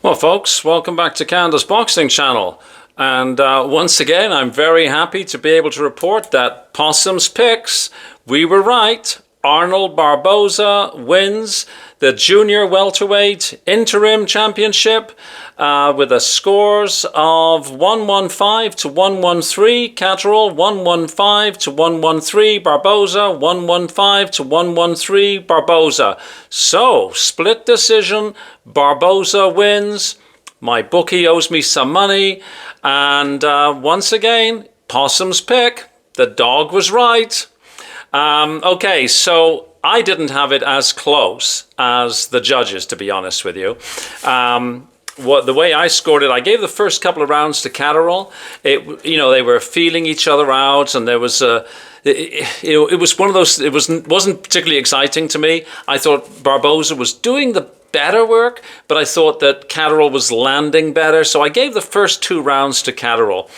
Well, folks, welcome back to Canada's Boxing Channel. And once again, I'm very happy to be able to report that Possum's picks, we were right. Arnold Barboza wins the junior welterweight interim championship with the scores of 115 to 113. Catteral 115 to 113. Barboza 115 to 113. Barboza. So split decision. Barboza wins. My bookie owes me some money. And once again, Possum's pick. The dog was right. Okay, so I didn't have it as close as the judges, to be honest with you. The way I scored it, I gave the first couple of rounds to Catteral. They were feeling each other out, and there was it was one of those. It wasn't particularly exciting to me. I thought Barboza was doing the better work, but I thought that Catteral was landing better. So I gave the first 2 rounds to Catteral.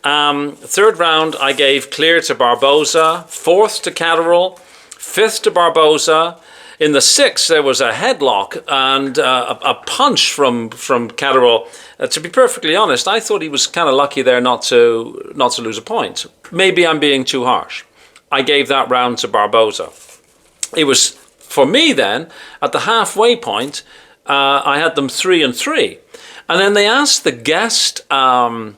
Third round, I gave clear to Barboza. Fourth to Catteral. Fifth to Barboza. In the 6th, there was a headlock and a punch from Catteral. To be perfectly honest, I thought he was kind of lucky there not to lose a point. Maybe I'm being too harsh. I gave that round to Barboza. It was, for me then, at the halfway point, I had them 3-3. And then they asked the guest panel,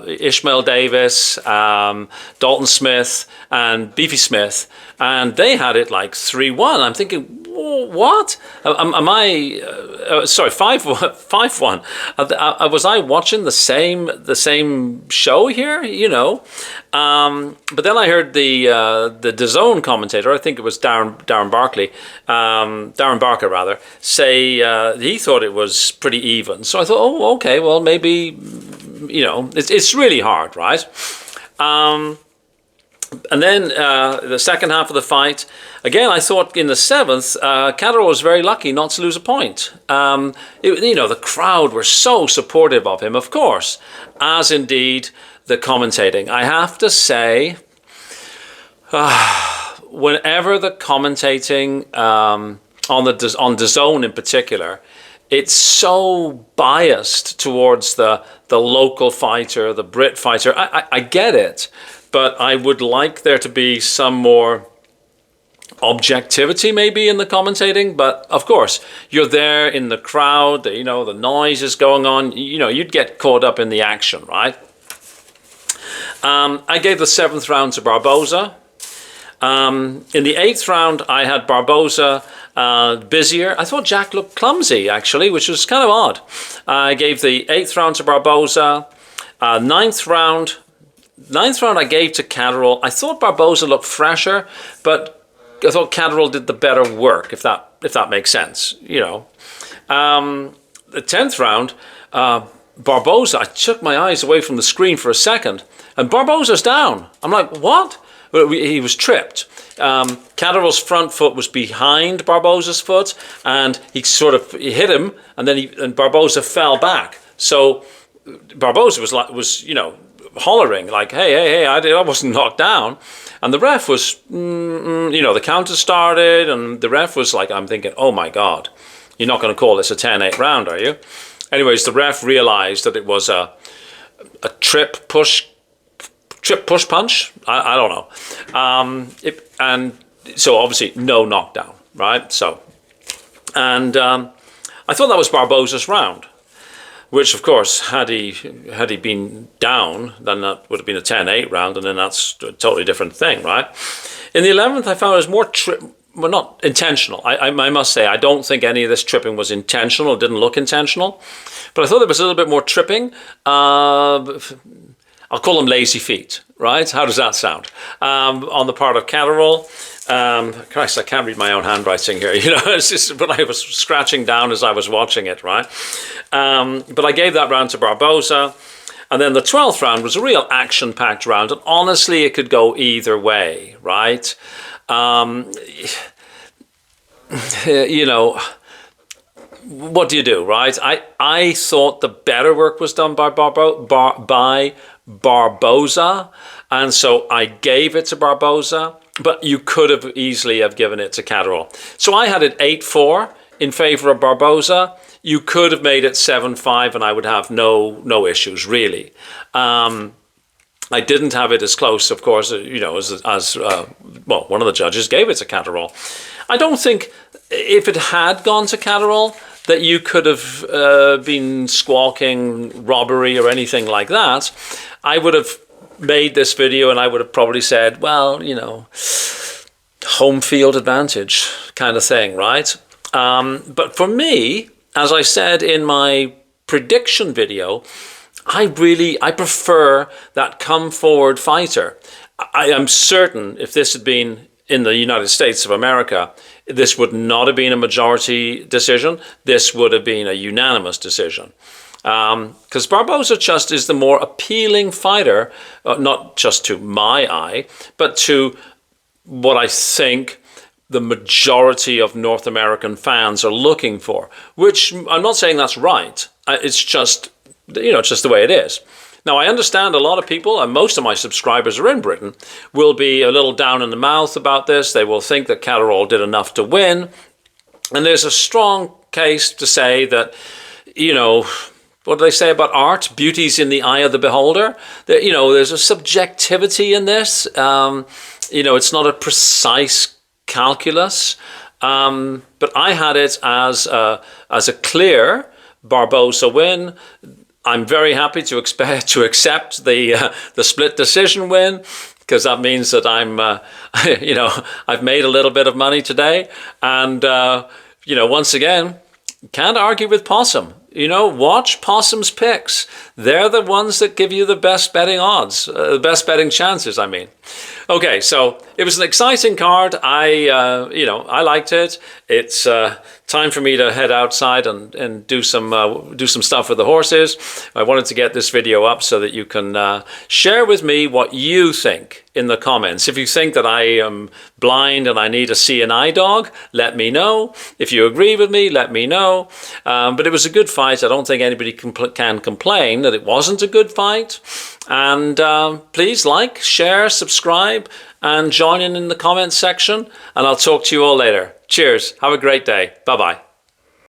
Ishmael Davis, Dalton Smith, and Beefy Smith, and they had it like 3-1. I'm thinking, what? Am I? Sorry, 5-1. Was I watching the same show here? But then I heard the DAZN commentator, I think it was Darren Barker rather, say he thought it was pretty even. So I thought, oh, okay, well maybe it's really hard, right? And then the second half of the fight, again, I thought in the 7th, Catteral was very lucky not to lose a point. The crowd were so supportive of him, of course, as indeed the commentating. I have to say, whenever the commentating on DAZN in particular, it's so biased towards the local fighter, the Brit fighter. I get it, but I would like there to be some more objectivity maybe in the commentating. But of course, you're there in the crowd, the noise is going on, you'd get caught up in the action, right? I gave the 7th round to Barboza. In the 8th round, I had Barboza busier. I thought Jack looked clumsy, actually, which was kind of odd. I gave the 8th round to Barboza. 9th round I gave to Catteral. I thought Barboza looked fresher, but I thought Catteral did the better work, if that makes sense. The 10th round, Barboza, I took my eyes away from the screen for a second, and Barboza's down. I'm like, what? He was tripped. Catteral's front foot was behind Barboza's foot, and he hit him, and then Barboza fell back. So Barboza was hollering like, hey, I wasn't knocked down. And the ref was, the counter started, and the ref was like, I'm thinking, oh my God, you're not going to call this a 10-8 round, are you? Anyways, the ref realized that it was a trip push punch. I don't know. And so obviously no knockdown, right? So, and I thought that was Barboza's round, which of course, had he been down, then that would have been a 10-8 round, and then that's a totally different thing, right? In the 11th, I found it was more not intentional. I must say, I don't think any of this tripping was intentional. It didn't look intentional, but I thought there was a little bit more tripping. I'll call them lazy feet, right? How does that sound? On the part of Catteral. Christ, I can't read my own handwriting here. It's just, but I was scratching down as I was watching it, right? But I gave that round to Barboza. And then the 12th round was a real action-packed round. And honestly, it could go either way, right? What do you do, right? I thought the better work was done by Barboza, and so I gave it to Barboza, but you could have easily have given it to Catteral. So I had it 8-4 in favor of Barboza. You could have made it 7-5 and I would have no issues, really. I didn't have it as close, of course, as one of the judges gave it to Catteral. I don't think if it had gone to Catteral that you could have been squawking robbery or anything like that. I would have made this video and I would have probably said, well, home field advantage kind of thing, right? But for me, as I said in my prediction video, I prefer that come forward fighter. I am certain if this had been in the United States of America, this would not have been a majority decision. This would have been a unanimous decision. Because Barboza just is the more appealing fighter, not just to my eye, but to what I think the majority of North American fans are looking for, which I'm not saying that's right. It's just, it's just the way it is. Now, I understand a lot of people, and most of my subscribers are in Britain, will be a little down in the mouth about this. They will think that Catteral did enough to win. And there's a strong case to say that, what do they say about art? Beauty's in the eye of the beholder. That, there's a subjectivity in this. It's not a precise calculus. But I had it as a clear Barboza win. I'm very happy to accept the split decision win, because that means that I'm, I've made a little bit of money today. And, once again, can't argue with Possum. Watch Possum's picks. They're the ones that give you the best betting odds, the best betting chances, I mean. Okay, so it was an exciting card. I liked it. It's time for me to head outside and do some stuff with the horses. I wanted to get this video up so that you can share with me what you think in the comments. If you think that I am blind and I need a CNI dog, let me know. If you agree with me, let me know. But it was a good fight. I don't think anybody can complain that it wasn't a good fight. And please like, share, subscribe, and join in the comments section. And I'll talk to you all later. Cheers. Have a great day. Bye-bye.